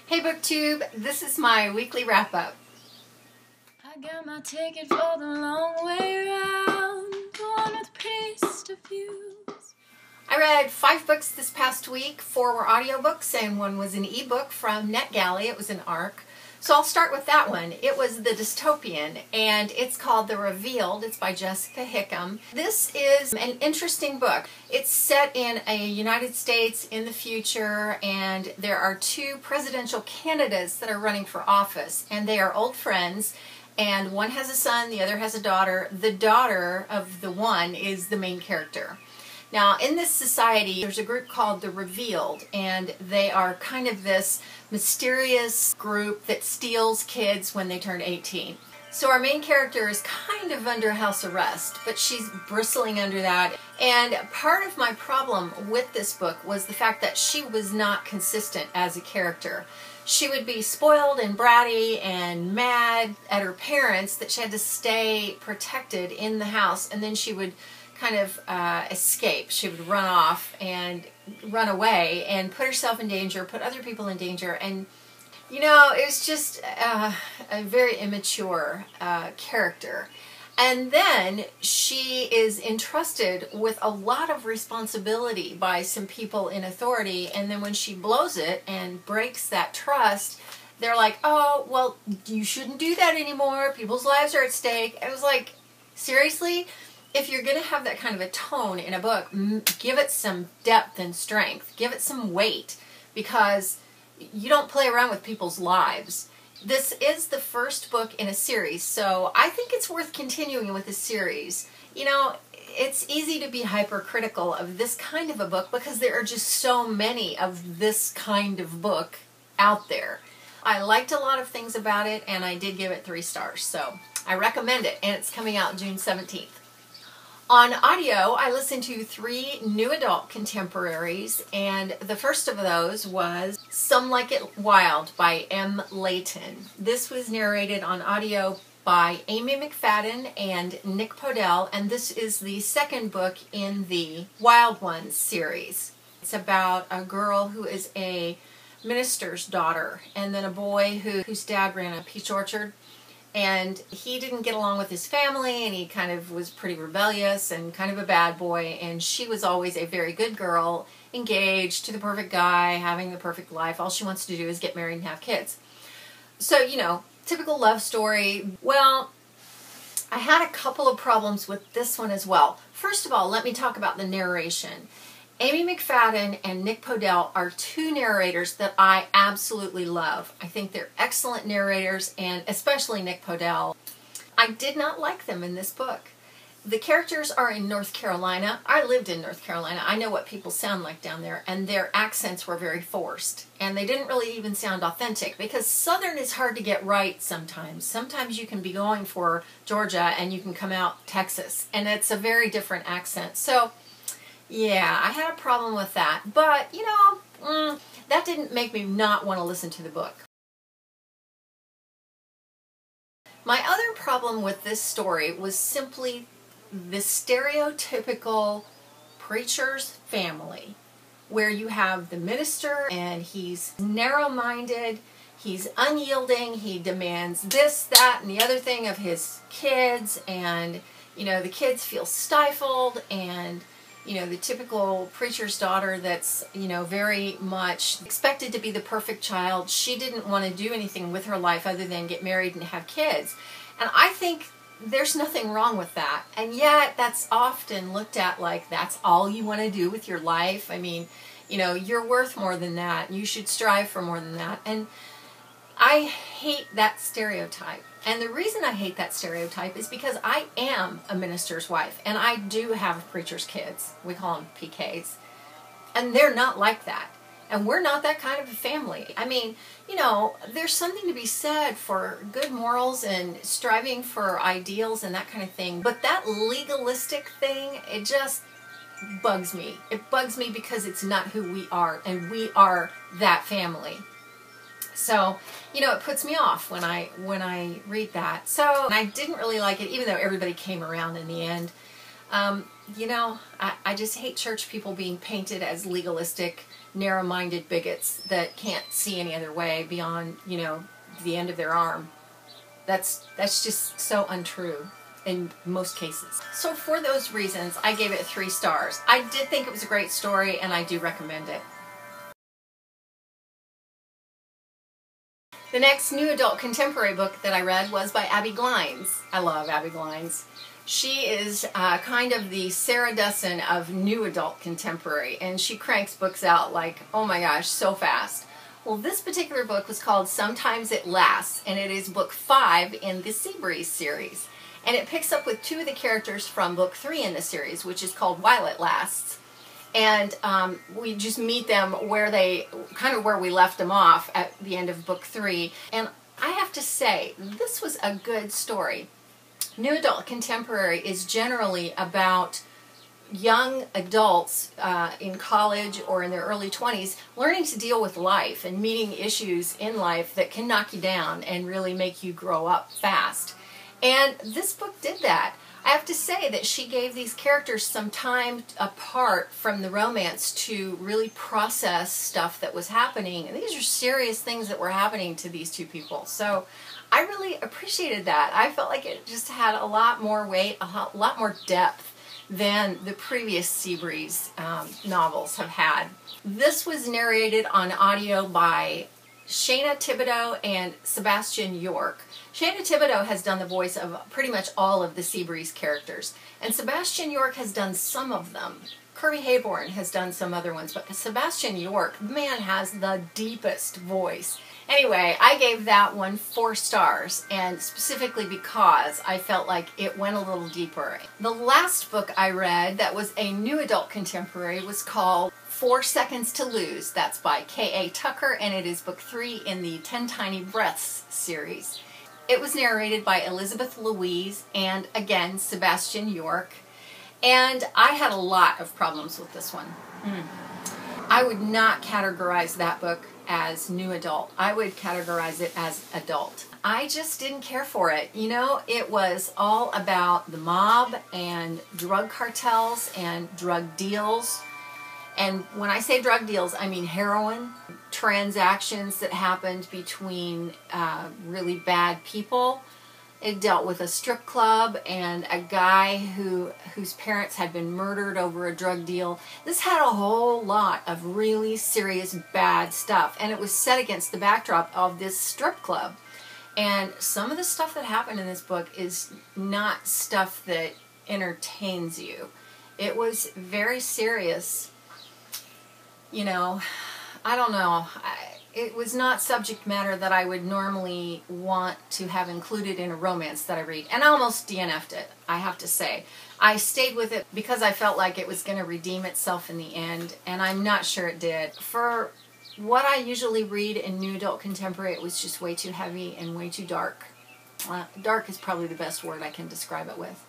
Hey BookTube, this is my weekly wrap-up. I got my ticket for the long way round, the one with prettiest of views. I read 5 books this past week. 4 were audiobooks and 1 was an ebook from NetGalley. It was an ARC. So I'll start with that one. It was The Dystopian, and it's called The Revealed. It's by Jessica Hickam. This is an interesting book. It's set in a United States in the future, and there are 2 presidential candidates that are running for office, and they are old friends, and one has a son, the other has a daughter. The daughter of the one is the main character. Now, in this society, there's a group called The Revealed, and they are kind of this mysterious group that steals kids when they turn 18. So our main character is kind of under house arrest, but she's bristling under that. And part of my problem with this book was the fact that she was not consistent as a character. She would be spoiled and bratty and mad at her parents that she had to stay protected in the house, and then she would kind of escape. She would run off and run away and put herself in danger, put other people in danger, and you know, it was just a very immature character. And then she is entrusted with a lot of responsibility by some people in authority, and then when she blows it and breaks that trust, they're like, oh, well, you shouldn't do that anymore. People's lives are at stake. I was like, seriously? If you're going to have that kind of a tone in a book, give it some depth and strength. Give it some weight, because you don't play around with people's lives. This is the first book in a series, so I think it's worth continuing with the series. You know, it's easy to be hypercritical of this kind of a book because there are just so many of this kind of book out there. I liked a lot of things about it, and I did give it 3 stars, so I recommend it, and it's coming out June 17th. On audio, I listened to 3 new adult contemporaries, and the first of those was Some Like It Wild by M. Leighton. This was narrated on audio by Amy McFadden and Nick Podell, and this is the second book in the Wild Ones series. It's about a girl who is a minister's daughter, and then a boy whose dad ran a peach orchard. And he didn't get along with his family, and he kind of was pretty rebellious and kind of a bad boy, and she was always a very good girl, engaged to the perfect guy, having the perfect life. All she wants to do is get married and have kids. So, you know, typical love story. Well, I had a couple of problems with this one as well. First of all, let me talk about the narration. Amy McFadden and Nick Podell are 2 narrators that I absolutely love. I think they're excellent narrators, and especially Nick Podell. I did not like them in this book. The characters are in North Carolina. I lived in North Carolina. I know what people sound like down there, and their accents were very forced. And they didn't really even sound authentic, because Southern is hard to get right sometimes. Sometimes you can be going for Georgia and you can come out Texas, and it's a very different accent. So yeah, I had a problem with that, but, you know, that didn't make me not want to listen to the book. My other problem with this story was simply the stereotypical preacher's family, where you have the minister, and he's narrow-minded, he's unyielding, he demands this, that, and the other thing of his kids, and, you know, the kids feel stifled, and you know, the typical preacher's daughter that's, you know, very much expected to be the perfect child. She didn't want to do anything with her life other than get married and have kids. And I think there's nothing wrong with that. And yet that's often looked at like that's all you want to do with your life. I mean, you know, you're worth more than that. You should strive for more than that. And I hate that stereotype. And the reason I hate that stereotype is because I am a minister's wife, and I do have preacher's kids. We call them PKs. And they're not like that. And we're not that kind of a family. I mean, you know, there's something to be said for good morals and striving for ideals and that kind of thing. But that legalistic thing, it just bugs me. It bugs me because it's not who we are, and we are that family. So, you know, it puts me off when I read that. So, and I didn't really like it, even though everybody came around in the end. You know, I just hate church people being painted as legalistic, narrow-minded bigots that can't see any other way beyond, you know, the end of their arm. That's just so untrue in most cases. So for those reasons, I gave it 3 stars. I did think it was a great story, and I do recommend it. The next new adult contemporary book that I read was by Abbi Glines. I love Abbi Glines. She is kind of the Sarah Dessen of new adult contemporary, and she cranks books out like, oh my gosh, so fast. Well, this particular book was called Sometimes It Lasts, and it is book 5 in the Seabreeze series. And it picks up with 2 of the characters from book 3 in the series, which is called While It Lasts. And we just meet them where we left them off at the end of book 3. And I have to say, this was a good story. New adult contemporary is generally about young adults in college or in their early 20s learning to deal with life and meeting issues in life that can knock you down and really make you grow up fast. And this book did that. I have to say that she gave these characters some time apart from the romance to really process stuff that was happening. And these are serious things that were happening to these 2 people. So I really appreciated that. I felt like it just had a lot more weight, a lot more depth than the previous Seabreeze novels have had. This was narrated on audio by Shana Thibodeau and Sebastian York. Shana Thibodeau has done the voice of pretty much all of the Seabreeze characters, and Sebastian York has done some of them. Kirby Hayborn has done some other ones, but Sebastian York, man, has the deepest voice. Anyway, I gave that one 4 stars, and specifically because I felt like it went a little deeper. The last book I read that was a new adult contemporary was called 4 Seconds to Lose. That's by K.A. Tucker, and it is book 3 in the 10 Tiny Breaths series. It was narrated by Elizabeth Louise and, again, Sebastian York. And I had a lot of problems with this one. I would not categorize that book as new adult. I would categorize it as adult. I just didn't care for it. You know, it was all about the mob and drug cartels and drug deals. And when I say drug deals, I mean heroin, transactions that happened between really bad people. It dealt with a strip club and a guy whose parents had been murdered over a drug deal. This had a whole lot of really serious bad stuff, and it was set against the backdrop of this strip club. And some of the stuff that happened in this book is not stuff that entertains you. It was very serious. You know, I don't know. It was not subject matter that I would normally want to have included in a romance that I read. And I almost DNF'd it, I have to say. I stayed with it because I felt like it was going to redeem itself in the end, and I'm not sure it did. For what I usually read in new adult contemporary, it was just way too heavy and way too dark. Dark is probably the best word I can describe it with.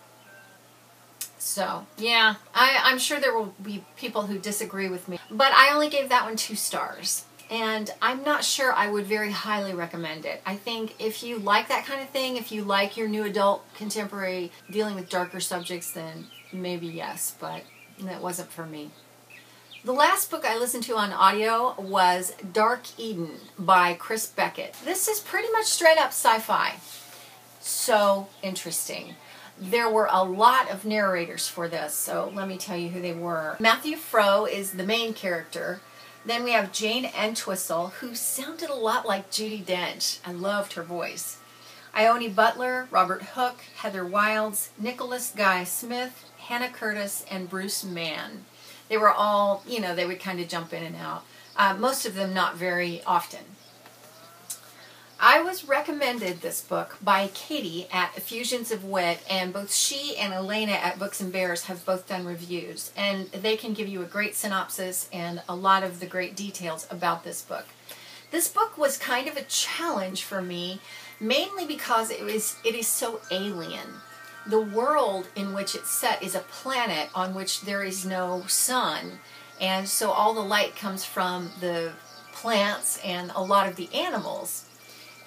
So, yeah, I'm sure there will be people who disagree with me, but I only gave that one 2 stars. And I'm not sure I would very highly recommend it. I think if you like that kind of thing, if you like your new adult contemporary dealing with darker subjects, then maybe yes, but that wasn't for me. The last book I listened to on audio was Dark Eden by Chris Beckett. This is pretty much straight up sci-fi. So interesting. There were a lot of narrators for this, so let me tell you who they were. Matthew Froh is the main character. Then we have Jane Entwistle, who sounded a lot like Judi Dench. I loved her voice. Ione Butler, Robert Hooke, Heather Wilds, Nicholas Guy Smith, Hannah Curtis, and Bruce Mann. They were all, you know, they would kind of jump in and out. Most of them not very often. I was recommended this book by Katie at Effusions of Wit, and both she and Elena at Books and Bears have both done reviews, and they can give you a great synopsis and a lot of the great details about this book. This book was kind of a challenge for me, mainly because it is so alien. The world in which it's set is a planet on which there is no sun, and so all the light comes from the plants and a lot of the animals.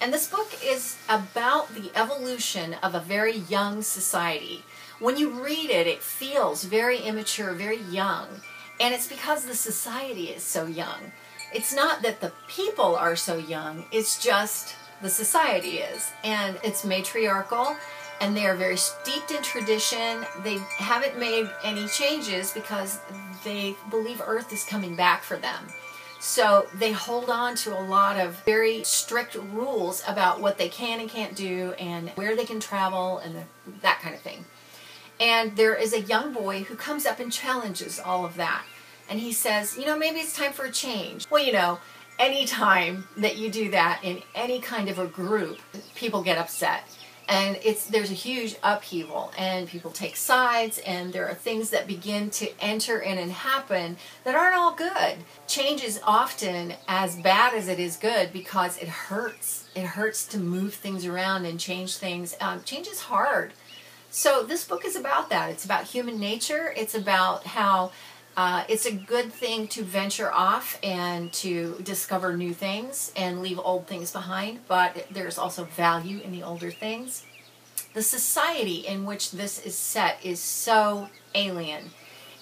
And this book is about the evolution of a very young society. when you read it, it feels very immature, very young. And it's because the society is so young. It's not that the people are so young, it's just the society is. And it's matriarchal, and they are very steeped in tradition. They haven't made any changes because they believe Earth is coming back for them. So they hold on to a lot of very strict rules about what they can and can't do and where they can travel and that kind of thing. And there is a young boy who comes up and challenges all of that. And he says, you know, maybe it's time for a change. Well, you know, any time that you do that in any kind of a group, people get upset. And there's a huge upheaval, and people take sides, and there are things that begin to enter in and happen that aren't all good. Change is often as bad as it is good because it hurts. It hurts to move things around and change things. Change is hard. So this book is about that. It's about human nature. It's about how it's a good thing to venture off and to discover new things and leave old things behind, but there's also value in the older things. The society in which this is set is so alien.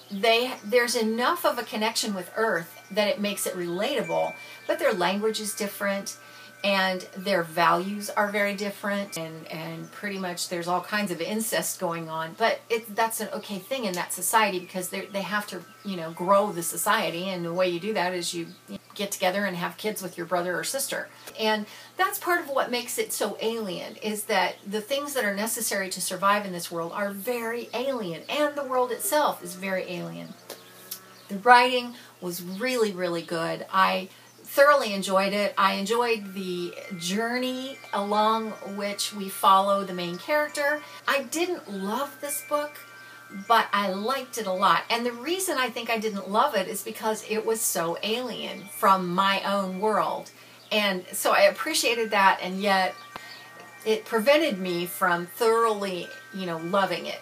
There's enough of a connection with Earth that it makes it relatable, but their language is different, and their values are very different, and pretty much there's all kinds of incest going on, but that's an okay thing in that society because they have to, you know, grow the society, and the way you do that is you get together and have kids with your brother or sister. And that's part of what makes it so alien, is that the things that are necessary to survive in this world are very alien, and the world itself is very alien. The writing was really, really good. I thoroughly enjoyed it. I enjoyed the journey along which we follow the main character. I didn't love this book, but I liked it a lot. And the reason I think I didn't love it is because it was so alien from my own world. And so I appreciated that, and yet it prevented me from thoroughly, you know, loving it.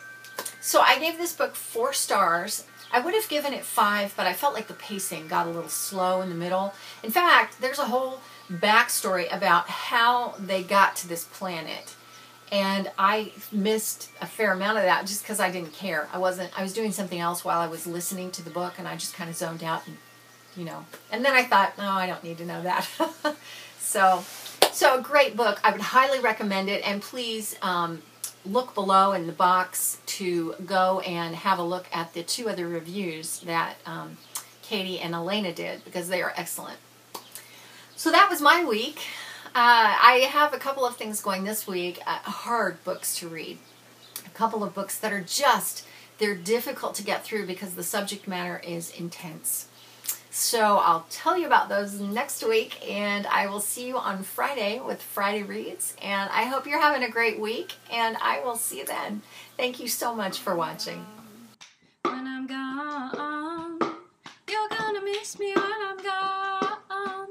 So I gave this book 4 stars. I would have given it 5, but I felt like the pacing got a little slow in the middle. In fact, there's a whole backstory about how they got to this planet. And I missed a fair amount of that just because I didn't care. I was doing something else while I was listening to the book, and I just kind of zoned out, and, you know. And then I thought, no, I don't need to know that. So a great book. I would highly recommend it, and please look below in the box to go and have a look at the 2 other reviews that Katie and Elena did, because they are excellent. So that was my week. I have a couple of things going this week, hard books to read. A couple of books that are they're difficult to get through because the subject matter is intense. So I'll tell you about those next week, and I will see you on Friday with Friday Reads, and I hope you're having a great week, and I will see you then. Thank you so much for watching. When I'm gone, you're gonna miss me when I'm gone.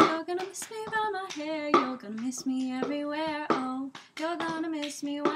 You're gonna miss me by my hair, you're gonna miss me everywhere. Oh, you're gonna miss me when